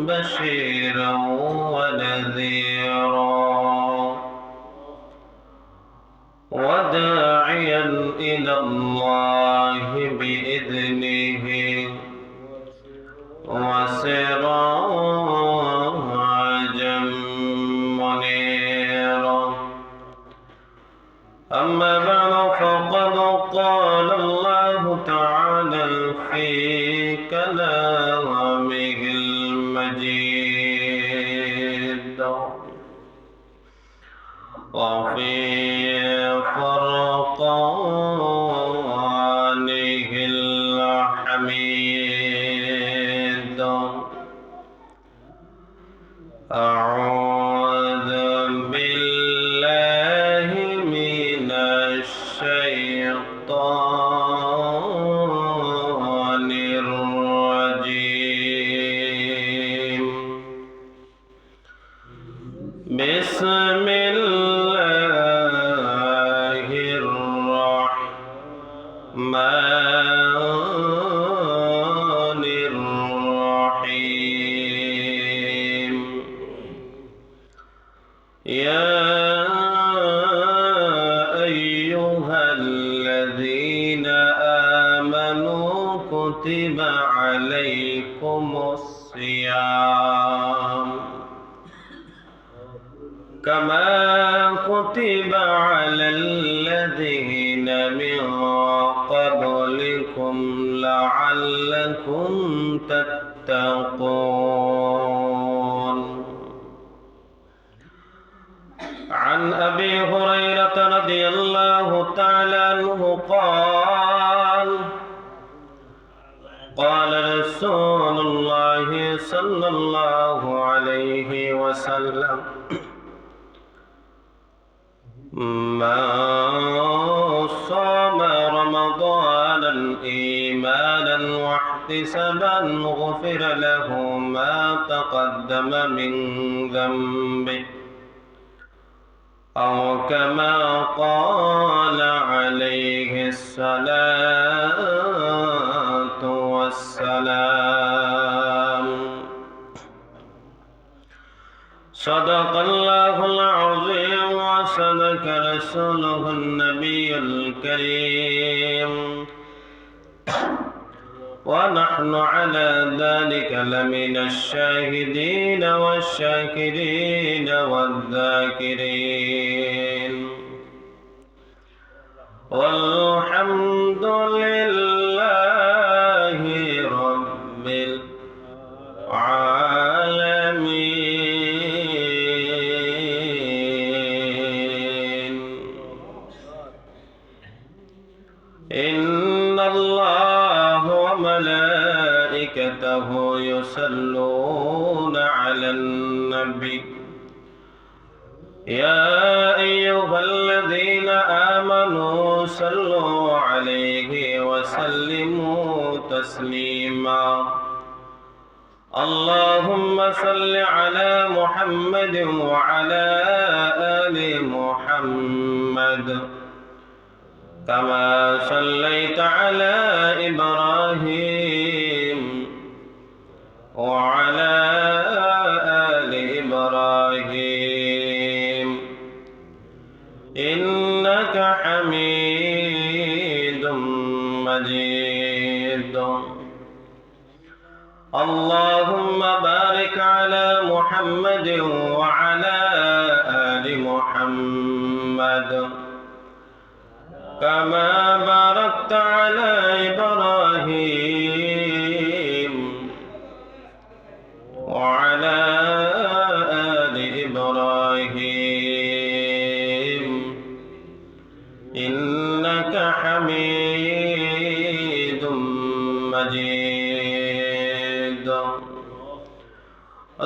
بشيرا ونذيرا وداعيا إلى الله بإذنه وسراجا منيرا. أما بعد فقد قال الله تعالى في كلامه المجيد وفي فرقانه الحميد. أعوذ بالله من الشيطان الرجيم. بسم الله الرحمن الرحيم. يا أيها الذين آمنوا كتب عليكم الصيام كما كتب على الذين من قبلكم لعلكم تتقون. عن أبي هريرة رضي الله تعالى عنه قال قال رسول الله صلى الله عليه وسلم: من صام رمضانا إيمانا واحتسابا غفر له ما تقدم من ذنبه أو كما قال عليه الصلاة والسلام. صدق الله العظيم وصدق رسوله النبي الكريم ونحن على ذلك لمن الشاهدين والشاكرين والذاكرين والحمد لله رب العالمين. إن الله وملائكته يصلون على النبي يا أيها الذين آمنوا صلوا عليه وسلموا تسليما. اللهم صل على محمد وعلى آل محمد كما صليت على إبراهيم وعلى آل إبراهيم إنك حميد مجيد. اللهم بارك على محمد وعلى آل محمد كما باركت على إبراهيم وعلى آل إبراهيم إنك حميد مجيد.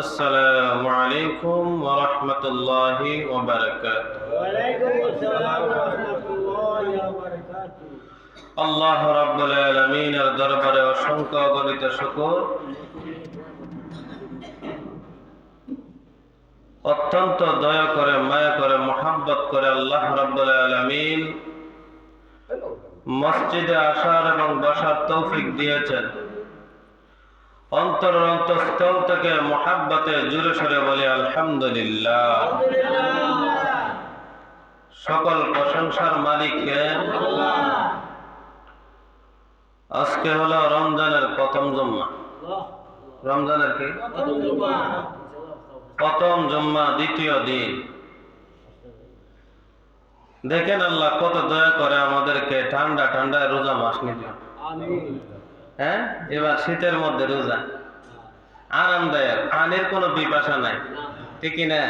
السلام عليكم ورحمة الله وبركاته. وعليكم السلام ورحمة الله وبركاته. আল্লাহ রাব্বুল আলামিনের দরবারে অসংখ্য অগণিত শুকর। অত্যন্ত দয়া করে মায়া করে মহব্বত করে আল্লাহ রাব্বুল আলামিন মসজিদে আসার এবং বসার তৌফিক দিয়েছেন। অন্তরের অন্তঃস্থল থেকে মুহাব্বতে জোরে সরে বলি আলহামদুলিল্লাহ। সকল প্রশংসার মালিক কে? আজকে হলো রমজানের প্রথম জুম্মা। রমজানের কি প্রথম জুম্মা, দ্বিতীয় দিন। দেখেন আল্লাহ কত দয়া করে আমাদেরকে ঠান্ডা ঠান্ডায় রোজা মাস নিল। হ্যাঁ, এবার শীতের মধ্যে রোজা আরামদায়ক, পানির কোনো পিপাসা নাই, ঠিক না?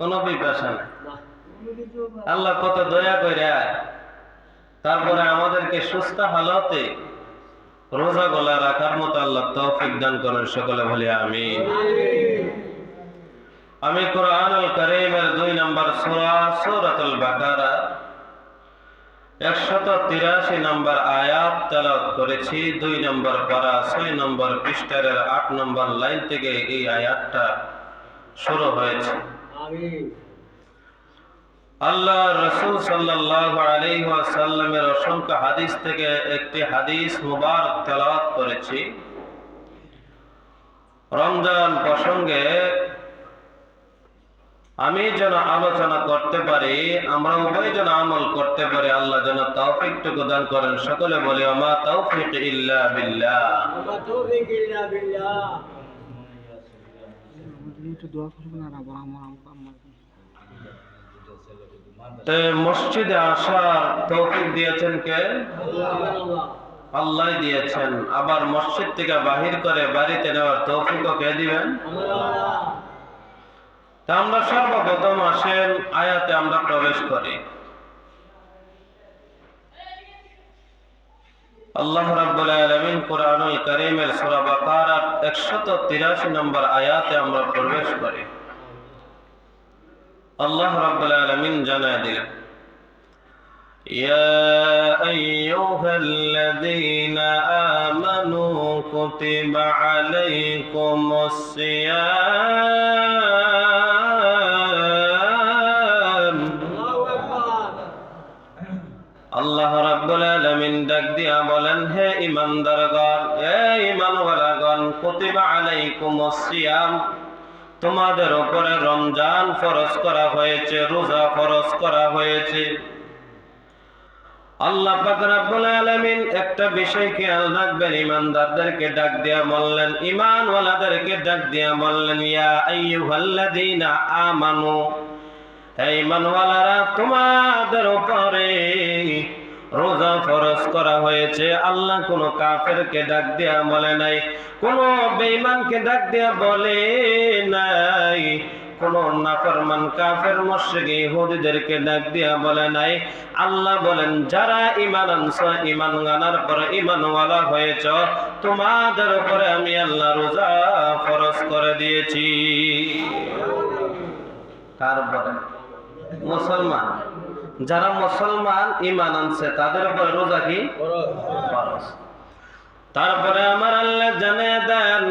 কোনো পিপাসা নাই। আল্লাহ কত দয়া করে তারপরে আমাদেরকে সুস্থ হালতে রোজা গলা রাখার মতো আল্লাহ তৌফিক দান করেন। সকলে বলি আমিন। আমি কোরআনুল কারীমের 2 নম্বর সূরা সূরাতুল বাকারা 183 নম্বর আয়াত তেলাওয়াত করেছি। 2 নম্বর পারা 6 নম্বর পৃষ্ঠার 8 নম্বর লাইন থেকে এই আয়াতটা শুরু হয়েছে। আল্লাহ রাসূল সাল্লাল্লাহু আলাইহি ওয়াসাল্লামের অসংখ্য হাদিস থেকে একটি হাদিস মুবারক তেলাওয়াত করেছি। রমজান প্রসঙ্গে আমি যেন আলোচনা করতে পারি, আমরা উভয় যেন আমল করতে পারি, আল্লাহ যেন তৌফিকটুকু দান করেন। সকলে বলি ওমা তৌফিক ইল্লা বিল্লাহ। মসজিদে আসার তৌফিক দিয়েছেন কে? আল্লাহ দিয়েছেন। আবার মসজিদ থেকে বাহির করে বাড়িতে নেওয়ার তৌফিকও কে দিবেন? তা আমরা সর্বপ্রথম আসেন আয়াতে আমরা প্রবেশ করি। আল্লাহ রাব্বুল আলামিন কোরআনুল কারীমের সূরা বাকারার 183 নম্বর আয়াতে আমরা প্রবেশ করি। আল্লাহ রাব্বুল আলামিন জানায় দিলেন, ইয়া আইয়ুহাল্লাযীনা আমানু কুতিবা আলাইকুমুস সিয়াম। আল্লাহ রাব্বুল আলামিন ডাক দিয়া বলেন, হে ঈমানদারগণ, হে ঈমানওয়ালাগণ, কুতিবা আলাইকুমুস সিয়াম, তোমাদের উপরে রমজান ফরজ করা হয়েছে, রোজা ফরজ করা হয়েছে। আল্লাহ পাক রব্বুল আলামিন একটা বিষয় খেয়াল রাখবেন, ঈমানদারদেরকে ডাক দিয়া বললেন, ঈমানওয়ালাদেরকে ডাক দিয়া বললেন, ইয়া আইয়ুহাল্লাযীনা আমানু, হে ঈমানওয়ালারা, তোমাদের উপরে রোজা ফরজ করা হয়েছে। আল্লাহ কোন কাফেরকে ডাক দিয়া বলে নাই, কোন বেঈমানকে ডাক দিয়া বলে নাই, কোন নাফরমান কাফের মুশরিক ইহুদিদেরকে ডাক দিয়া বলে নাই। আল্লাহ বলেন, যারা ঈমান আনছো, ঈমান আনার পরে ঈমানওয়ালা হয়েছ, তোমাদের উপরে আমি আল্লাহ রোজা ফরজ করে দিয়েছি। তারপরে মুসলমান, যারা মুসলমান ঈমান আনছে তাদের উপরে রোজা কি ফরজ। তারপরে আমার আল্লাহ জানিয়ে দেন,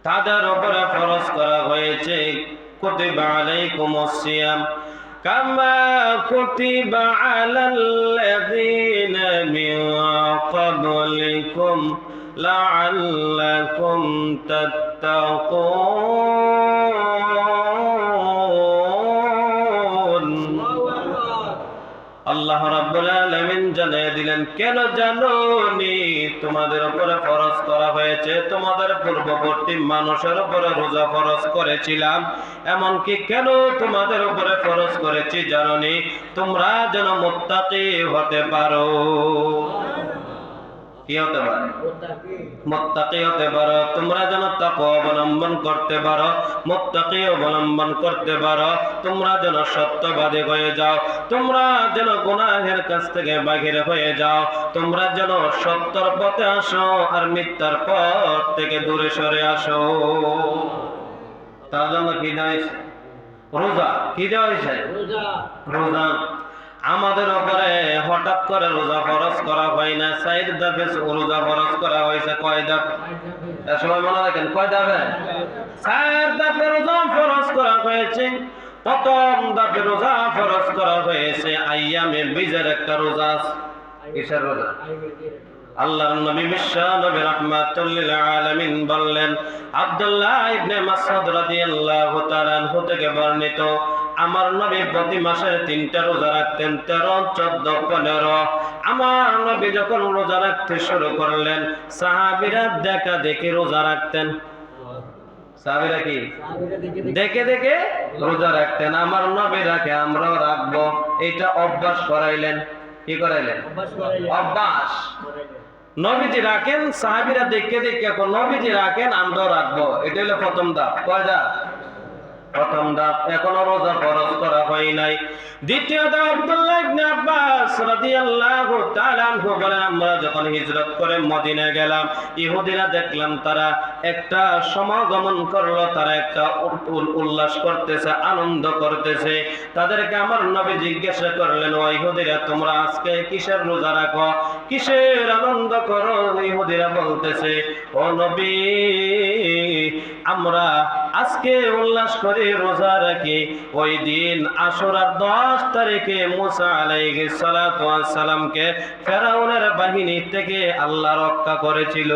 তাদের উপরে ফরজ করা হয়েছে কুতিবা আলাইকুমুস সিয়াম কামা কুতিবা আলাল্লাযীনা মিন ক্বাবলিকুম লাআল্লাকুম তাত্তাকুন। আল্লাহ রাব্বুল আলামিন জানিয়ে দিলেন, কেন জানোনি তোমাদের উপরে ফরজ করা হয়েছে, তোমাদের পূর্ববর্তী মানুষের উপরে রোজা ফরজ করেছিলাম। এমনকি কেন তোমাদের উপরে ফরজ করেছি জানোনি? তোমরা যেন মুত্তাকি হতে পারো। কি হতে পারে? মুত্তাকি হতে পারো। তোমরা যেন তাকওয়া অবলম্বন করতে পারো, মুত্তাকি অবলম্বন করতে পারো। তোমরা যেন সত্যবাদী হয়ে যাও, তোমরা যেন গুনাহের কাছ থেকে বাহির হয়ে যাও, তোমরা যেন সত্যের পথে আসো আর মিথ্যার পথ থেকে দূরে সরে আসো। তার জন্য কি দেওয়া হয়েছে? রোজা। কি দেওয়া হয়েছে? রোজা। আমাদের উপরে হঠাৎ করে রোজা ফরজ করা হয় না, 4 ধাপে রোজা ফরজ করা হয়েছে। কয় ধাপ? সবাই মনে রাখেন, কয় ধাপে? 4 ধাপে রোজা ফরজ করা হয়েছে। প্রথম ধাপে রোজা ফরজ করা হয়েছে আইয়ামে বীজের একটা রোজা। কিসের রোজা? আল্লাহর নবী বিশ্ব নবী রাহমাতুল লিল আলামিন বললেন, আব্দুল্লাহ ইবনে মাসউদ রাদিয়াল্লাহু তাআলা আনহু থেকে বর্ণিত, আমার নবী প্রতি মাসে 3টা রোজা রাখতেন, 13, 14, 15। আমার নবী যখন রোজা রাখতে শুরু করলেন, সাহাবীরা দেখা দেখে রোজা রাখতেন। সাহাবীরা কি দেখে দেখে রোজা রাখতেন। আমার নবী রাখে, আমরাও রাখবো, এটা অভ্যাস করাইলেন। কি করাইলেন? অভ্যাস। নবীজি রাখেন, সাহাবীরা দেখে দেখে নবীজি রাখেন, আমরাও রাখবো, এটা হলো প্রথম ধাপ। কয় ধাপ? প্রথম ধাপ। এখনো রোজা ফরজ করা হয় নাই। দ্বিতীয় ধাপ, আব্দুল্লাহ ইবনে আব্বাস রাদিয়াল্লাহু তাআলা আনহু বলেন, আমরা যখন হিজরত করে মদিনায় গেলাম, ইহুদিরা দেখলাম তারা একটা সমাগমন করলো, তারা একটা উল্লাস করতেছে, আনন্দ করতেছে। তাদেরকে আমার নবী জিজ্ঞাসা করলেন, ও ইহুদিরা, তোমরা আজকে কিসের রোজা রাখো, কিসের আনন্দ করো? ইহুদিরা বলতেছে, ও নবী, আমরা আজকে উল্লাস করে রোজা রাখি, ওই দিন আশুরার 10 তারিখে মুসা আলাইহিস সালাতু ওয়াস সালামকে ফেরাউনের বাহিনী থেকে আল্লাহ রক্ষা করেছিল।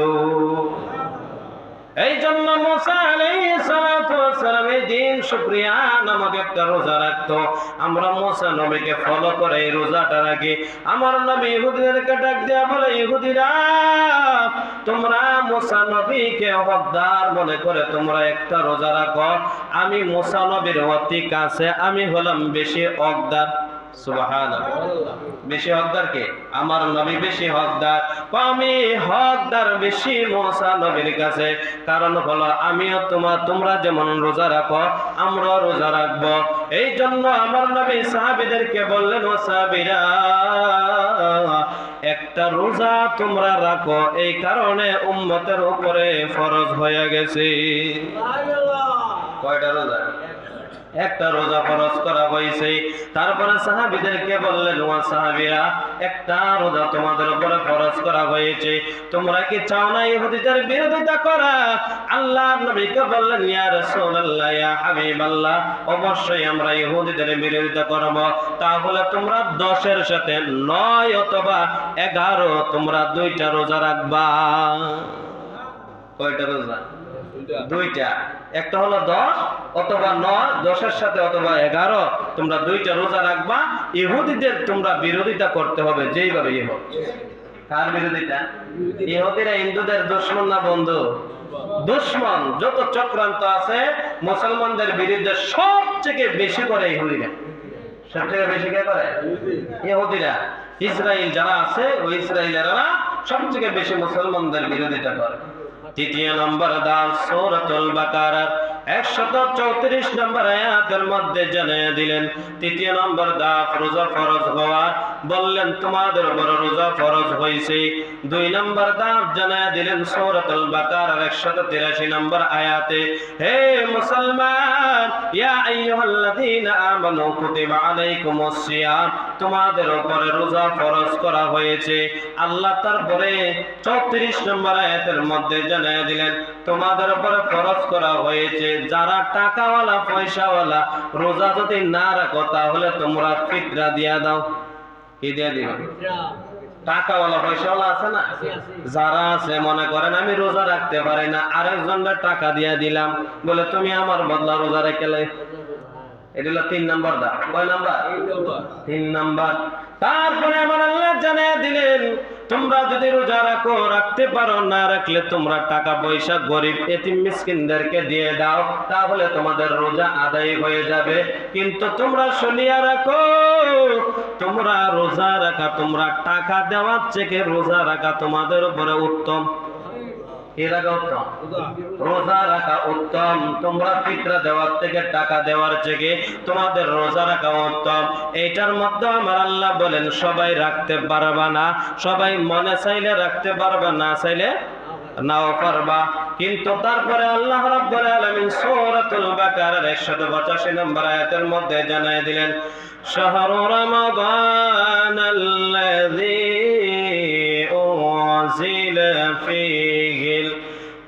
এই জন্য মুসা আলাইহিস সালাতু ওয়াস সালাম এই দিন শুকরিয়া নামক একটা রোজা রাখতো। আমরা মুসা নবীকে ফলো করে এই রোজাটা রাখি। আমার নবী ইহুদিদেরকে ডাক দেয়া বলে, ইহুদিরা, তোমরা মুসা নবীকে হকদার মনে করে তোমরা একটা রোজা রাখো, আমি মুসা নবীর অতি কাছে, আমি হলাম বেশি হকদার। সুবহানাল্লাহ। বেশি হকদার কে? আমার নবী বেশি হকদার। আমি হকদার বেশি মুসা নবীর কাছে। কারণ হলো, আমিও তোমরা যেমন রোজা রাখো, আমরা রোজা রাখবো। এই জন্য আমার নবী সাহাবীদেরকে বললেন, ও সাহাবীরা, একটা রোজা তোমরা রাখো, এই কারণে উম্মতের উপরে ফরজ হয়ে গেছে। কয়টা রোজা? একটা রোজা ফরজ করা হয়েছে। তারপরে সাহাবীদেরকে বললেন, ও সাহাবীরা, একটা রোজা তোমাদের উপরে ফরজ করা হয়েছে, তোমরা কি চাও না ইহুদিদের বিরোধিতা করা? আল্লাহর নবীকে বললেন, ইয়া রাসূলুল্লাহ, ইয়া হাবিবাল্লাহ, অবশ্যই আমরা ইহুদিদের বিরোধিতা করব। তাহলে তোমরা 10-এর সাথে 9 অথবা 11 তোমরা 2টা রোজা রাখবা। কয়টা রোজা? 2টা। একটা হলো 10 অথবা 9, 10-এর সাথে অথবা 11 তোমরা 2টা রোজা রাখবা। ইহুদিদের তোমরা বিরোধিতা করতে হবে যেইভাবে হোক। কার বিরোধিতা? ইহুদিরা হিন্দুদের দুশমন না বন্ধু? দুশমন। যত চক্রান্ত আছে মুসলমানদের বিরুদ্ধে সবথেকে বেশি করে ইহুদিরা। সবথেকে বেশি কে করে? ইহুদিরা। ইসরায়েল যারা আছে, ওই ইসরায়েলেরা সবথেকে বেশি মুসলমানদের বিরোধিতা করে। তৃতীয় নম্বর দান সূরাতুল বাকারার 134 নম্বর আয়াতের মধ্যে জানিয়ে দিলেন, তৃতীয় নম্বর দাফ রোজা ফরজ হওয়া, বললেন তোমাদের উপর রোজা ফরজ হয়েছে। 2 নম্বর দাফ জানিয়ে দিলেন সূরাতুল বাকারার 183 নম্বর আয়াতে, হে মুসলমান, ইয়া আইয়ুহাল্লাযীনা আমানু কুতিবা আলাইকুমুস সিয়াম, তোমাদের উপরে রোজা ফরজ করা হয়েছে। আল্লাহ তারপরে 34 নম্বর আয়াতের মধ্যে জানিয়ে দিলেন, তোমাদের উপরে ফরজ করা হয়েছে, যারা টাকাওয়ালা পয়সাওয়ালা রোজা যদি না রাখো তাহলে তোমরা ফিতরা দিয়া দাও। কি দিয়া দিবে? টাকাওয়ালা পয়সাওয়ালা আছে না, যারা আছে, মনে করেন আমি রোজা রাখতে পারি না, আরেকজনের টাকা দিয়া দিলাম, বলে তুমি আমার বদলা রোজা রেখেলে। এটা হলো 3 নম্বর দা। কয় নাম্বার? 3 নাম্বার। তারপরে আমার আল্লাহ জানিয়ে দিলেন, তোমরা যদি রোজা রাখো, রাখতে পারো, না রাখলে তোমরা টাকা পয়সা গরিব এতিম মিসকিনদেরকে দিয়ে দাও, তাহলে তোমাদের রোজা আদায় হয়ে যাবে। কিন্তু তোমরা শুনিয়া রাখো, তোমরা রোজা রাখা, তোমরা টাকা দেওয়ার থেকে রোজা রাখা তোমাদের উপরে উত্তম। কি রাখা উত্তম? রোজা রাখা উত্তম। তোমরা ফিতরা দেওয়ার থেকে, টাকা দেওয়ার থেকে তোমাদের রোজা রাখা উত্তম। এইটার মধ্যে আমার আল্লাহ বলেন, সবাই রাখতে পারবা না, সবাই মনে চাইলে রাখতে পারবা, না চাইলে নাও পারবা। কিন্তু তারপরে আল্লাহ রাব্বুল আলামিন সূরাতুল বাকারার 185 নম্বর আয়াতের মধ্যে জানিয়ে দিলেন, শাহরু রমাদানাল্লাযী উনজিলা ফীহিল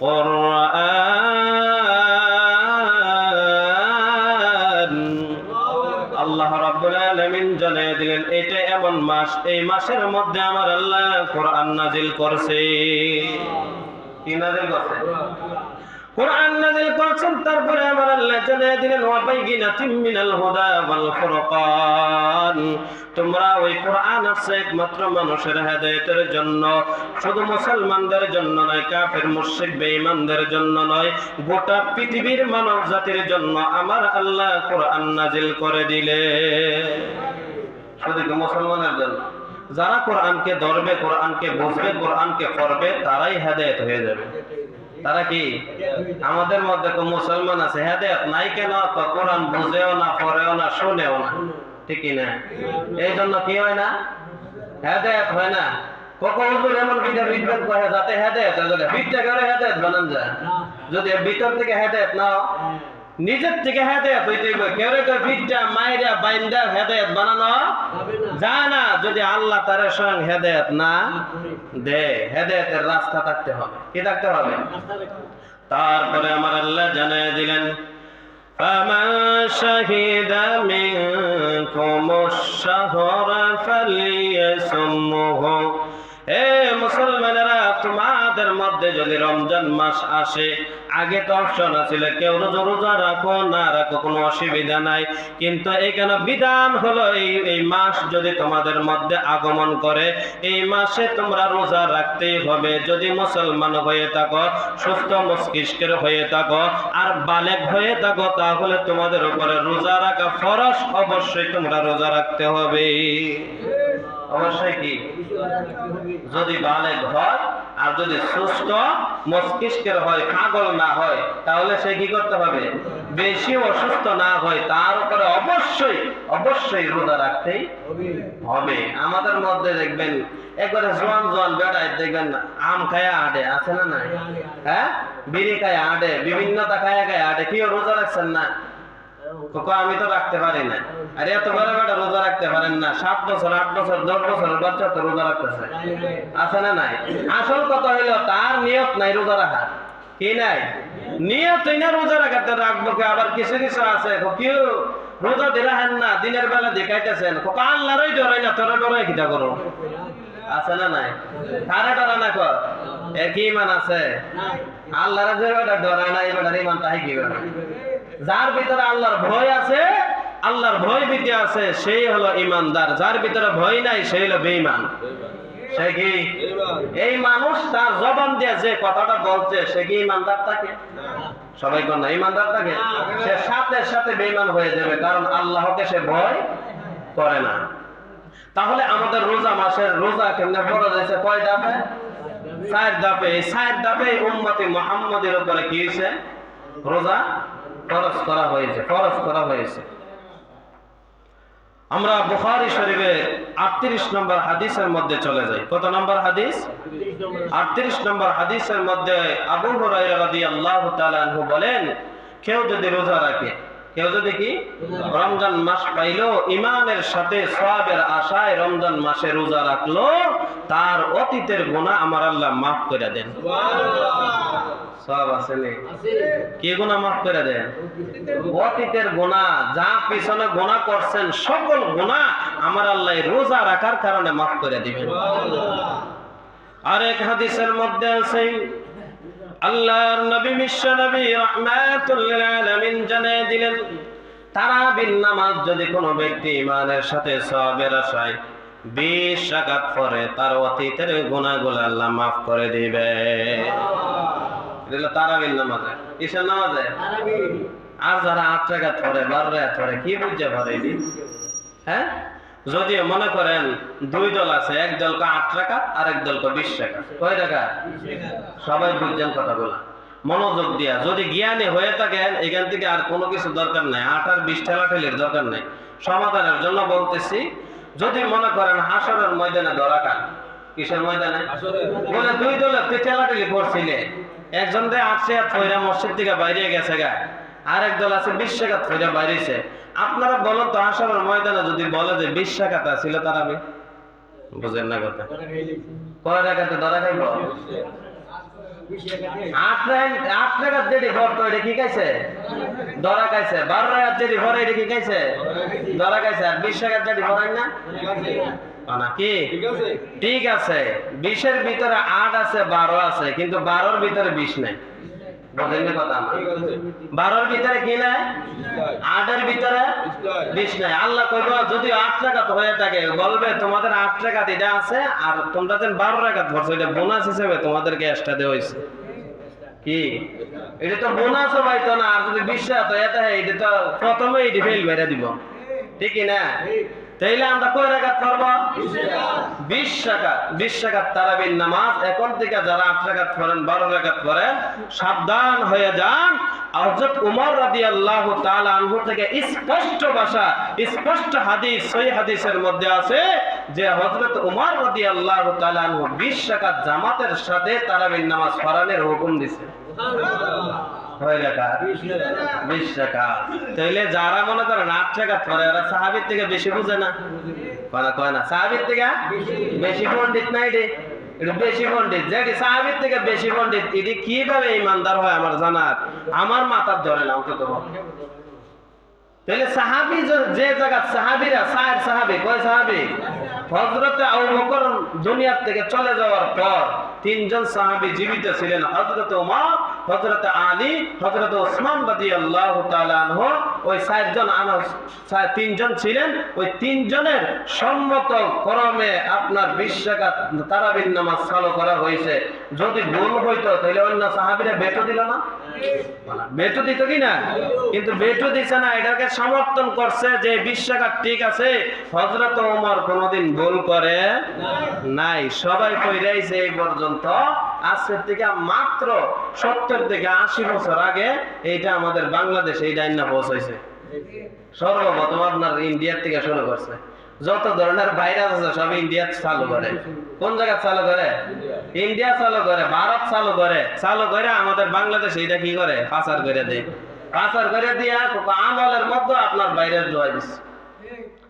কুরআন। আল্লাহ রাব্বুল আলামিন জানিয়ে দিলেন, এটা এমন মাস, এই মাসের মধ্যে আমার আল্লাহ কোরআন নাজিল করছে। কি নাজিল করছে? কোরআন নাজিল করছেন। তারপরে আমার আল্লাহ জানিয়ে দিলেন ওয়া বাইয়িনাতিম মিনাল হুদা ওয়াল ফুরকান, তোমরা ওই কোরআন আছে একমাত্র মানুষের হেদায়েতের জন্য, শুধু মুসলমানদের জন্য নয়, কাফের মুশরিক বেঈমানদের জন্য নয়, গোটা পৃথিবীর মানব জাতির জন্য আমার আল্লাহ কোরআন নাজিল করে দিলে। শুধু কি মুসলমানের জন্য? যারা কোরআনকে ধরবে, কোরআনকে বুঝবে, কোরআনকে পড়বে, তারাই হেদায়েত হয়ে যাবে। তারা কি? আমাদের মধ্যে তো মুসলমান আছে হেদায়েত নাই কেন? কোরআন বুঝেও না, পড়েও না, শুনেও না, ঠিক না? এই জন্য কি হয় না? হেদায়েত হয় না। কখন হুজুর এমন বিটা বিদ্বেষ করে যাতে হেদায়েত হয়, যদি বিটটা করে হেদায়েত বানান যায়, যদি ভিতর থেকে হেদায়েত নাও, নিজের থেকে হেদায়েত হইতে হবে। কেউ কেউ বিটটা মাইরা বাইন্দা হেদায়েত বানানো যায় না, যদি আল্লাহ তার স্বয়ং হেদায়েত না দে। হেদায়েতের রাস্তা থাকতে হবে। কি থাকতে হবে? তারপরে আমার আল্লাহ জানিয়ে দিলেন ফামান শাহিদা মিনকুমুশ শাহরা ফালিয়াসুমহু, এ মুসলমানেরা, তোমাদের মধ্যে যদি রমজান মাস আসে, আগে তো অপশন আছিল কেউ রোজা রাখো না রাখো কোনো অসুবিধা নাই, কিন্তু এখানে বিধান হলো এই মাস যদি তোমাদের মধ্যে আগমন করে, এই মাসে তোমরা রোজা রাখতেই হবে। যদি মুসলমান হয়ে থাকো, সুস্থ মস্তিষ্কের হয়ে থাকো, আর বালেগ হয়ে থাকো, তাহলে তোমাদের উপরে রোজা রাখা ফরজ। অবশ্যই তোমরা রোজা রাখতে হবে। অবশ্যই কি? যদি বালেগ হয় আর যদি সুস্থ মস্তিষ্কের হয়, পাগল না হয়, তাহলে সে কি করতে হবে? বেশি অসুস্থ না হয়, তার উপরে অবশ্যই অবশ্যই রোজা রাখতেই হবে। আমাদের মধ্যে দেখবেন একবারে জোয়ান জোয়ান বেড়ায়, দেখবেন আম খায়া আডে, আছে না নাই? হ্যাঁ, বিড়ি খায়া আডে, বিভিন্নতা খায়া খায়া আডে, কেউ রোজা রাখছেন না? আমি তো রাখতে পারি না। আরে এত বড় বেটা রোজা রাখতে পারেন না, 7 বছর 8 বছর 10 বছরের বাচ্চা তো রোজা রাখতেছে, আছে না নাই? আসল কথা হইলো তার নিয়ত নাই রোজা রাখার। কি নাই? নিয়ত না রোজা রাখাতে রাখবো। আবার কিছু কিছু আছে কেউ রোজা দিলাহেন না, দিনের বেলা দেখাইতেছেন, আল্লাহরই ডরাই না, তোরা ডরাই কিটা করো, আছে না নাই? কারে ডরা না কর? একই ইমান আছে? আল্লাহর যে বেটা ডরা না, এই বেটার ইমান তাই কি বেটা? যার ভিতরে আল্লাহর ভয় আছে, আল্লাহর ভয় ভীতি আছে, সেই হলো ইমানদার। যার ভিতরে ভয় নাই, সেই হলো বেঈমান। সে কি? এই মানুষ তার জবান দিয়ে যে কথাটা বলছে, সে কি ইমানদার থাকে? সবাই কোন না ইমানদার থাকে? সে সাথে সাথে বেঈমান হয়ে যাবে, কারণ আল্লাহকে সে ভয় করে না। তাহলে আমাদের রোজা মাসের রোজা কেমনে পড়া যাচ্ছে? কয় ধাপে? 4 ধাপে। এই 4 ধাপে উম্মতে মুহাম্মাদের উপরে কি হয়েছে? রোজা ফরজ করা হয়েছে, ফরজ করা হয়েছে। আমরা বুখারী শরীফে 38 নম্বর হাদিসের মধ্যে চলে যাই। কত নম্বর হাদিস? 38 নম্বর হাদিসের মধ্যে আবু হুরায়রা রাদিয়াল্লাহু তাআলা আনহু বলেন, কেউ যদি রোজা রাখে, কেউ যদি কি রমজান মাস পাইলো, ইমানের সাথে সওয়াবের আশায় রমজান মাসে রোজা রাখলো, তার অতীতের গুনাহ আমার আল্লাহ মাফ করে দেন। সব আছে নে? কি গুনাহ মাফ করে দেন? অতীতের গুনাহ, যা পিছনে গুনাহ করছেন সকল গুনাহ আমার আল্লাহ রোজা রাখার কারণে মাফ করে দিবেন। আর এক হাদিসের মধ্যে আছে আল্লাহর নবী বিশ্ব নবী রাহমাতুল লিল আলামিন জানিয়ে দিলেন, তারাবির নামাজ যদি কোনো ব্যক্তি ইমানের সাথে সওয়াবের আশায় 20 রাকাত পড়ে, তার অতীতের গুনাহগুলো আল্লাহ মাফ করে দিবে। এটা তারাবির নামাজ। কিসের নামাজে? আর যারা 8 রাকাত পড়ে, 12 রাকাত পড়ে, কি বুঝে পড়ে? হ্যাঁ, যদি মনে করেন 2 দল আছে, এক দলকে 8 রাকাত আর এক দলকে 20 রাকাত, কয় রাকাত? সবাই বুঝছেন কথাগুলো মনোযোগ দিয়া। যদি জ্ঞানী হয়ে থাকেন, এখান থেকে আর কোনো কিছু দরকার নাই, 8 আর 20 ঠেলাঠেলির দরকার নাই। সমাধানের জন্য বলতেছি, যদি মনে করেন হাসরের ময়দানে ধরা খান, কিসের ময়দানে? বলে 2 দলে ঠেলাঠেলি করছিলে, একজন দিয়ে 8 রাকাত পড়ে মসজিদ থেকে বাইরে গেছে গা, আর এক দল আছে 20 রাকাত পড়ে বাইরেছে। আপনারা বলেন তো, হাসরের ময়দানে যদি বলে যে 20 রাকাত ছিল, তারা আমি বুঝেন না কথা, কয় রাকাতে ধরা খাইব? আট টাকার যেটি ঘর তো এটা কি খাইছে? ধরা খাইছে। 12 টাকার যেটি ঘরে এটা কি খাইছে? ধরা খাইছে। আর 20 টাকার যেটি ঘর না কি ঠিক আছে। 20-এর ভিতরে 8 আছে, 12 আছে, কিন্তু 12-র ভিতরে 20 নাই। বুঝলেন কথা? 12-র ভিতরে কি নাই? 8-এর ভিতরে 20 নাই। আল্লাহ কইব যদি 8 টাকা হয়ে থাকে, বলবে তোমাদের 8 টাকা এটা আছে, আর তোমরা যেন 12 টাকা ধরছো, এটা বোনাস হিসেবে তোমাদেরকে এক্সট্রা দেওয়া হয়েছে। কি এটা তো বোনাসও পাইতো না। আর যদি 20 টাকা তো এটা তো প্রথমে এটি ফেল মেরে দিব, ঠিক না? তাইলে আমরা কয় রাকাত পড়ব? 20 টাকা। 20 টাকার তারাবির নামাজ। এখন থেকে যারা 8 রাকাত পড়েন, 12 রাকাত পড়েন, সাবধান হয়ে যান। হযরত ওমর রাদিয়াল্লাহু তাআলা আনহু থেকে স্পষ্ট ভাষা, স্পষ্ট হাদিস, সহিহ হাদিসের মধ্যে আছে যে হযরত ওমর রাদিয়াল্লাহু তাআলা আনহু 20 রাকাত জামাতের সাথে তারাবির নামাজ পড়ানোর হুকুম দিয়েছে। কয় রাকাত? 20 রাকাত। তাইলে যারা মনে করেন 8 রাকাত পড়ে, ওরা সাহাবীর থেকে বেশি বুঝে না? কয় না সাহাবীর থেকে বেশি পণ্ডিত না? এটা বেশি পণ্ডিত। যেটি সাহাবীর থেকে বেশি পণ্ডিত, এটি কিভাবে ইমানদার হয় আমার জানার, আমার মাথার ধরে না অন্তত। তাহলে সাহাবী যে জায়গা, সাহাবীরা 4 সাহাবী, কয় সাহাবী? হযরত আবু বকর দুনিয়া থেকে চলে যাওয়ার পর 3 জন সাহাবী জীবিত ছিলেন, হযরত ওমর, হযরত আলী, হযরত ওসমান রাদিয়াল্লাহু তাআলা আনহু। ওই 4 জন 3 জন ছিলেন। ওই 3 জনের সম্মত ক্রমে আপনার 20 রাকাত তারাবির নামাজ চালু করা হয়েছে। যদি ভুল হইতো তাহলে অন্য সাহাবীরা বেটো দিল না? বেটো দিত কি না? কিন্তু বেটো দিছে না। এটাকে সমর্থন করছে যে 20 রাকাত ঠিক আছে। হযরত ওমর কোনদিন ভুল করে নাই। সবাই কইরাইছে এই পর্যন্ত। আজকের থেকে মাত্র 70 থেকে 80 বছর আগে এইটা আমাদের বাংলাদেশে এই ডাইনা পৌঁছাইছে। সর্বপ্রথম আপনার ইন্ডিয়ার থেকে শুরু করছে। যত ধরনের ভাইরাস আছে সব ইন্ডিয়া চালু করে। কোন জায়গা চালু করে? ইন্ডিয়া চালু করে, ভারত চালু করে আমাদের বাংলাদেশ এইটা কি করে? পাচার করে দেয়। পাচার করে দিয়া আমলের মধ্যে আপনার ভাইরাস ঢোকাই দিচ্ছে।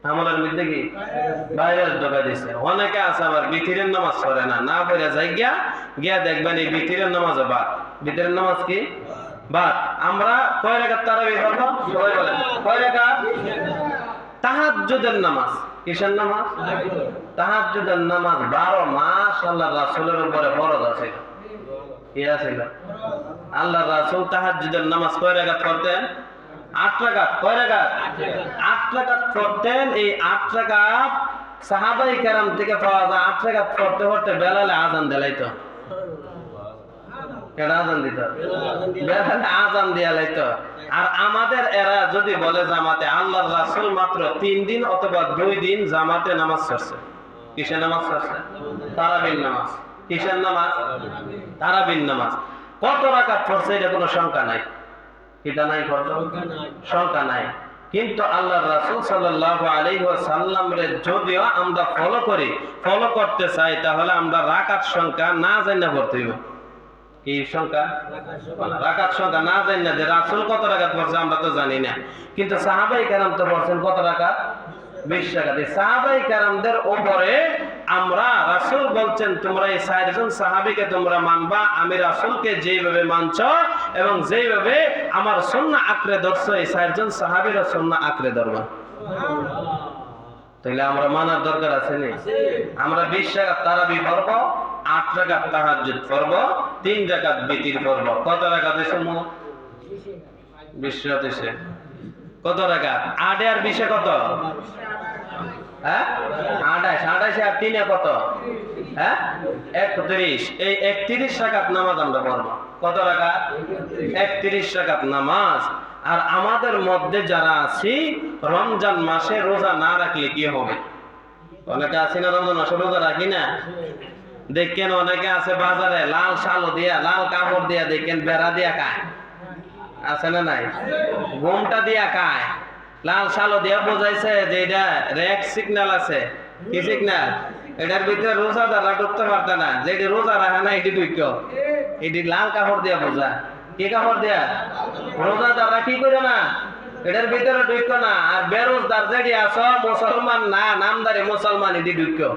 আমলের মধ্যে কি ভাইরাস ঢোকাই দিচ্ছে। অনেকে আছে আবার বিতিরের নামাজ পড়ে না, না পড়ে যাই গিয়া দেখবেন এই বিতিরের নামাজ বাদ। বিতিরের নামাজ কি বাদ। আমরা কয় রাকাত তারাবি পড়বো? সবাই বলেন কয় রাকাত? তাহাজ্জুদের নামাজ। কিসের নামাজ? তাহাজ্জুদের নামাজ 12 মাস আল্লাহর রাসূলের উপরে ফরজ আছে। কি আছে? আল্লাহর রাসূল তাহাজ্জুদের নামাজ কয় রাকাত পড়তেন? 8 রাকাত। কয় রাকাত? 8 রাকাত পড়তেন। এই 8 রাকাত সাহাবায়ে কেরাম থেকে পাওয়া যায়। 8 রাকাত পড়তে পড়তে বেলালে আযান দিলাইতো। কেডা আযান দিত? বেলালে আযান দিয়া লাইতো। আর আমাদের এরা যদি বলে জামাতে, আল্লাহর রাসূল মাত্র 3 দিন অথবা 2 দিন জামাতে নামাজ পড়ছে। কিসের নামাজ পড়ছে? তারাবির নামাজ। কিসের নামাজ? তারাবির নামাজ। কত রাকাত পড়ছে এটা কোনো সংখ্যা নাই। কিটা নাই? কত সংখ্যা নাই। কিন্তু আল্লাহর রাসূল সাল্লাল্লাহু আলাইহি ওয়াসাল্লাম রে যদিও আমরা ফলো করতে চাই, তাহলে আমরা রাকাত সংখ্যা না জানা পড়তে হইব। কি সংখ্যা? রাকাত সংখ্যা না জানি না। যে রাসূল কত রাকাত পড়ছে আমরা তো জানি না, কিন্তু সাহাবায়ে কেরাম তো পড়ছেন কত রাকাত? 20 রাকাত। এই সাহাবায়ে কেরামদের উপরে আমরা, রাসূল বলছেন তোমরা এই 4 জন সাহাবীকে তোমরা মানবা, আমি রাসূলকে যেইভাবে মানছো এবং যেইভাবে আমার সুন্নাহ আঁকড়ে ধরছো, এই 4 জন সাহাবীর সুন্নাহ আঁকড়ে ধরবা। তাহলে আমরা মানার দরকার আছে না? আমরা 20 রাকাত তারাবি পড়ব, 8 রাকাত তাহাজ্জুদ পড়ব, 3 রাকাত বিতির পড়ব। কত রাকাত হইছে মোট? 20 রাকাত হইছে। কত রাকাত? 8 আর 20 এ কত? হ্যাঁ 28। 28 আর 3 এ কত? হ্যাঁ 31। এই 31 রাকাত নামাজ আমরা পড়ব। কত রাকাত? 31 রাকাত নামাজ। আর আমাদের মধ্যে যারা আছি রমজান মাসে রোজা না রাখলে কি হবে? অনেকে আছি না রমজান মাসে রোজা রাখি না। দেখেন অনেকে আছে বাজারে লাল শালো দিয়া, লাল কাপড় দিয়া, দেখেন বেড়া দিয়া খায়। আছে না নাই? ঘুমটা দিয়া খায়। লাল শালো দিয়া বোঝাইছে যে এটা রেড সিগন্যাল আছে। কি সিগন্যাল? এটার ভিতরে রোজাদাররা ঢুকতে পারতে না। যেটি রোজা রাখে না এটি ঢুকো। এটি লাল কাপড় দিয়া বোঝা। কি কাপড় দিয়া? রোজাদাররা কি করে না? এটার ভিতরে ঢুকো না। আর বেরোজদার যেটি আছো মুসলমান না, নামদারি মুসলমান, এটি ঢুকো।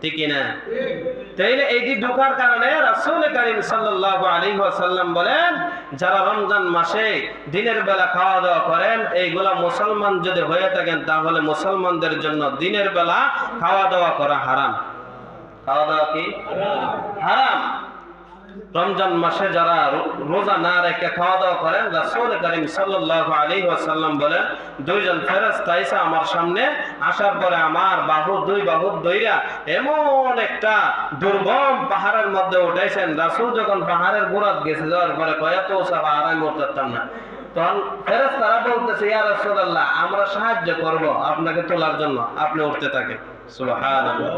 ঠিক না? তাইলে এইটি ঢোকার কারণে রাসূল কারীম সাল্লাল্লাহু আলাইহি ওয়াসাল্লাম বলেন, যারা রমজান মাসে দিনের বেলা খাওয়া দাওয়া করেন, এইগুলা মুসলমান যদি হয়ে থাকেন তাহলে মুসলমানদের জন্য দিনের বেলা খাওয়া দাওয়া করা হারাম। খাওয়া দাওয়া কি হারাম? রমজান মাসে যারা রোজা না রেখে খাওয়া দাওয়া করেন, রাসূল কারীম সাল্লাল্লাহু আলাইহি ওয়াসাল্লাম বলেন, দুইজন ফেরেশতা এসে আমার সামনে আসার পরে আমার দুই বাহু ধইরা এমন একটা দুর্গম পাহাড়ের মধ্যে উঠাইছেন। রাসূল যখন পাহাড়ের গোড়াত গেছে, যাওয়ার পরে কয় এত উঁচা আরাম করতাম না। তখন ফেরেশতারা বলতেছে, ইয়া রাসূলুল্লাহ, আমরা সাহায্য করব আপনাকে তোলার জন্য, আপনি উঠতে থাকেন। সুবহানাল্লাহ।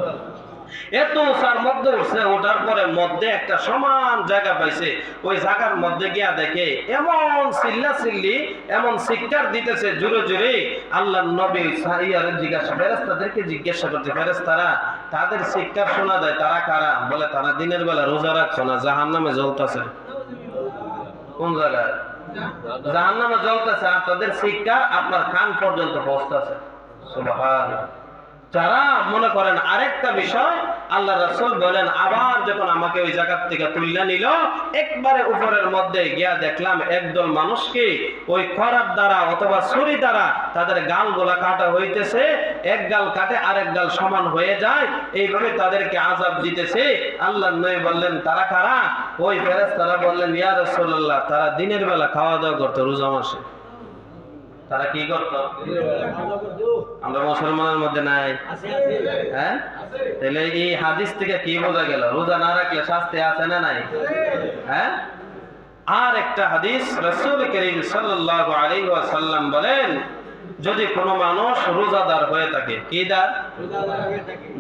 এত উঁচার মধ্যে উঠছে, ওঠার পরে মধ্যে একটা সমান জায়গা পাইছে। ওই জায়গার মধ্যে গিয়া দেখে এমন চিল্লাচিল্লি, এমন চিৎকার দিতেছে জোরে জোরে। আল্লাহর নবী ফেরেশতাদেরকে জিজ্ঞাসা করতে, ফেরেশতারা তাদের চিৎকার শোনা যায়, তারা কারা? বলে, তারা দিনের বেলা রোজা রাখছো না, জাহান্নামে জ্বলতেছে। কোন জায়গায়? জাহান্নামে জ্বলতেছে, আর তাদের চিৎকার আপনার কান পর্যন্ত পৌঁছতেছে। সুবহানাল্লাহ। যারা মনে করেন আরেকটা বিষয়, আল্লাহ রাসূল বলেন, আবার যখন আমাকে ওই জায়গা থেকে তুলে নিল, একবারে উপরের মধ্যে গিয়া দেখলাম একদল মানুষকে ওই খড়ার দ্বারা অথবা ছুরি দ্বারা তাদের গালগুলা কাটা হইতেছে। এক গাল কাটে আরেক গাল সমান হয়ে যায়, এইভাবে তাদেরকে আযাব দিতেছে। আল্লাহর নবী বললেন, তারা কারা? ওই ফেরেশতারা বললেন, ইয়া রাসূলুল্লাহ, তারা দিনের বেলা খাওয়া দাওয়া করতো রোজা মাসে। তারা কি করতো? আমরা মুসলমানের মধ্যে নাই, হ্যাঁ? তাহলে এই হাদিস থেকে কি বোঝা গেল? রোজা না রাখলে শাস্তি আছে না নাই? হ্যাঁ? আর একটা হাদিস, রাসূল কারীম সাল্লাল্লাহু আলাইহি ওয়াসাল্লাম বলেন, যদি কোনো মানুষ রোজাদার হয়ে থাকে, কি দার?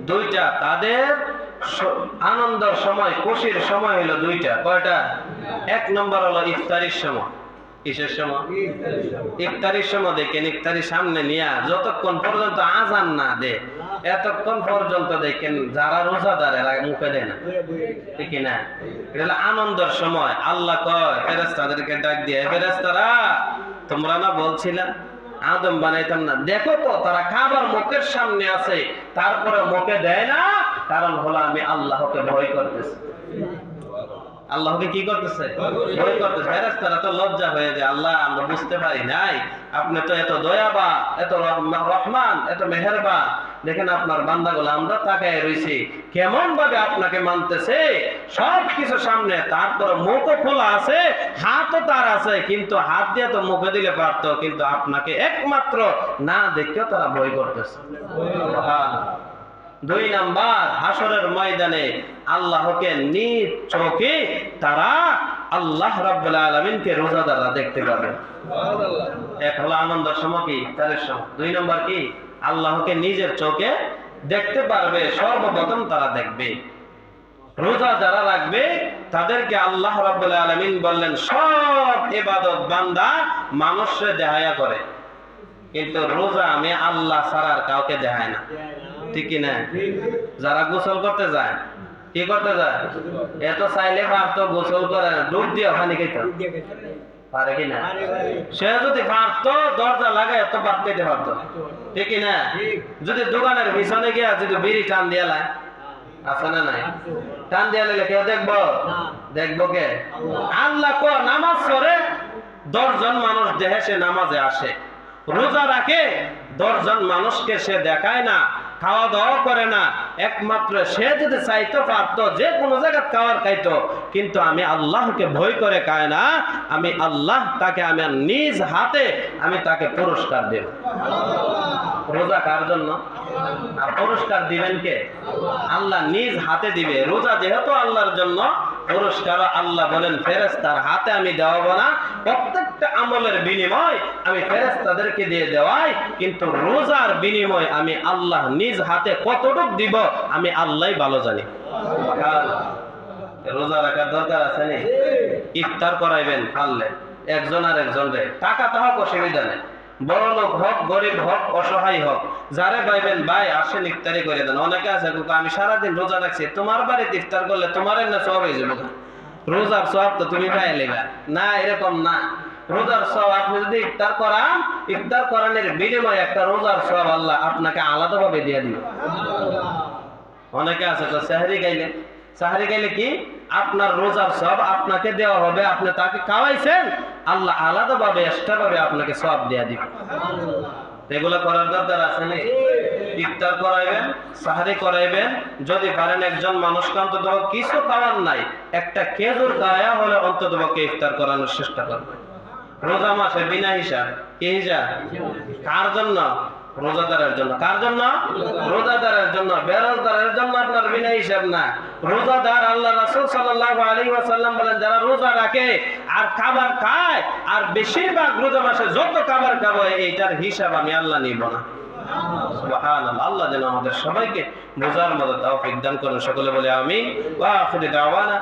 দুইটা, তাদের আনন্দের সময়, খুশির সময় হলো দুইটা। কয়টা? এক নম্বর হলো ইফতারির সময়। কিসের সময়? ইফতারির সময়। দেখেন, ইফতারির সামনে নিয়ে যতক্ষণ পর্যন্ত আজান না দে, এতক্ষণ পর্যন্ত দেখেন যারা রোজাদার এরা মুখে দেয় না, ঠিক না? এটা হলো আনন্দের সময়। আল্লাহ কয় ফেরেশতাদেরকে ডাক দিয়ে, ফেরেশতারা, তোমরা না বলছিলা আদম বানাইতাম না, দেখো তো তারা খাবার মুখের সামনে আছে, তারপরে মুখে দেয় না। কারণ হলো আমি আল্লাহকে ভয় করতেছি। আল্লাহকে কি করতেছে? ভয় করতেছে। ফেরেশতারা তো লজ্জা হয়ে যায়, আল্লাহ আমরা বুঝতে পারি নাই, আপনি তো এত দয়াবান, এত রহমান, এত মেহেরবান। দেখেন আপনার বান্দাগুলো আমরা তাকায় রইছি, কেমন ভাবে আপনাকে মানতেছে, সব কিছু সামনে, তারপরে মুখও খোলা আছে, হাতও তার আছে, কিন্তু হাত দিয়ে তো মুখে দিলে পারতো, কিন্তু আপনাকে একমাত্র না দেখেও তারা ভয় করতেছে। দুই নাম্বার, হাসরের ময়দানে আল্লাহকে নিজ চোখে তারা আল্লাহ রাব্বুল আলামিনকে রোজাদাররা দেখতে পাবে। এক হলো আনন্দের সময়, কি ইফতারের সময়। দুই নাম্বার কি? আল্লাহকে নিজের চোখে দেখতে পারবে। সর্বপ্রথম তারা দেখবে। রোজা যারা রাখবে তাদেরকে আল্লাহ রাব্বুল আলামিন বললেন, সব ইবাদত বান্দা মানুষে দেখায়া করে, কিন্তু রোজা আমি আল্লাহ ছাড়া আর কাউকে দেখায় না, ঠিক কি না? যারা গোসল করতে যায়, কি করতে যায়? এত চাইলে পারতো গোসল করে ডুব দিয়ে ওখানে খেতে পারে কিনা? সে যদি পারতো দরজা লাগায় এত পাত খেতে পারতো, ঠিক কি না? যদি দোকানের পিছনে গিয়া যদি বিড়ি টান দিয়ে লাই, আছে না নাই? টান দিয়ে লাইলে কেউ দেখবো? দেখবো কে? আল্লাহ কো নামাজ পড়ে 10 জন মানুষ দেহে সে নামাজে আসে, রোজা রাখে 10 জন মানুষকে সে দেখায় না, খাওয়া দাওয়া করে না। একমাত্র সে যদি চাইতে পারতো যে কোনো জায়গায় খাওয়ার খাইতো, কিন্তু আমি আল্লাহকে ভয় করে খায় না, আমি আল্লাহ তাকে আমি নিজ হাতে আমি তাকে পুরস্কার দেব। রোজা কার জন্য? আর পুরস্কার দিবেন কে? আল্লাহ নিজ হাতে দিবে। রোজা যেহেতু আল্লাহর জন্য, পুরস্কার আল্লাহ বলেন ফেরেশতার হাতে আমি দেওয়াবো না, প্রত্যেকটা আমলের বিনিময় আমি ফেরেশতাদেরকে দিয়ে দেওয়াই, কিন্তু রোজার বিনিময় আমি আল্লাহ নিজ হাতে কতটুক দিব আমি আল্লাহই ভালো জানি। রোজা রাখার দরকার আছে নি? ইফতার করাইবেন পারলে একজন আর একজনরে, টাকা তো হোক অসুবিধা নেই, বড় লোক হোক গরিব হোক অসহায় হোক, যারে পাইবেন ভাই আসেন ইফতারি করে দেন। অনেকে আছে আমি সারাদিন রোজা রাখছি, তোমার বাড়িতে ইফতার করলে তোমার না সব হয়ে যাবে, রোজার সব তো তুমি পাই লেবা না, এরকম না। রোজার সব আপনি যদি ইফতার করান, ইফতার করানোর বিনিময়ে একটা রোজার সব আল্লাহ আপনাকে আলাদাভাবে দিয়ে দিবে। অনেকে আছে তো সেহরি গাইলে সাহারি গেলে কি আপনার রোজার সব আপনাকে দেওয়া হবে, আপনি তাকে খাওয়াইছেন, আল্লাহ আলাদাভাবে এক্সট্রাভাবে আপনাকে সব দেয়া দিবে। এগুলো করার দরকার আছে না? ইফতার করাইবেন, সাহারি করাইবেন, যদি পারেন একজন মানুষকে অন্তত কিছু খাওয়ার নাই, একটা খেজুর খাওয়া হলে অন্তত ইফতার করানোর চেষ্টা করবেন। রোজা মাসে বিনা হিসাব, কি হিসাব? কার জন্য? রোজাদারের জন্য। কার জন্য? রোজাদারের জন্য। বেরোজগারের জন্য আপনার বিনা হিসাব না। রোজাদার, আল্লাহ রাসূল সাল্লাল্লাহু আলাইহি ওয়াসাল্লাম বলেন, যারা রোজা রাখে আর খাবার খায়, আর বেশিরভাগ রোজা মাসে যত খাবার খাবো এইটার হিসাব আমি আল্লাহ নিব না। সুবহানাল্লাহ। আল্লাহ যেন আমাদের সবাইকে বোঝার মতো তৌফিক দান করেন। সকলে বলে আমিন। ওয়া আখিরু দাওয়ানা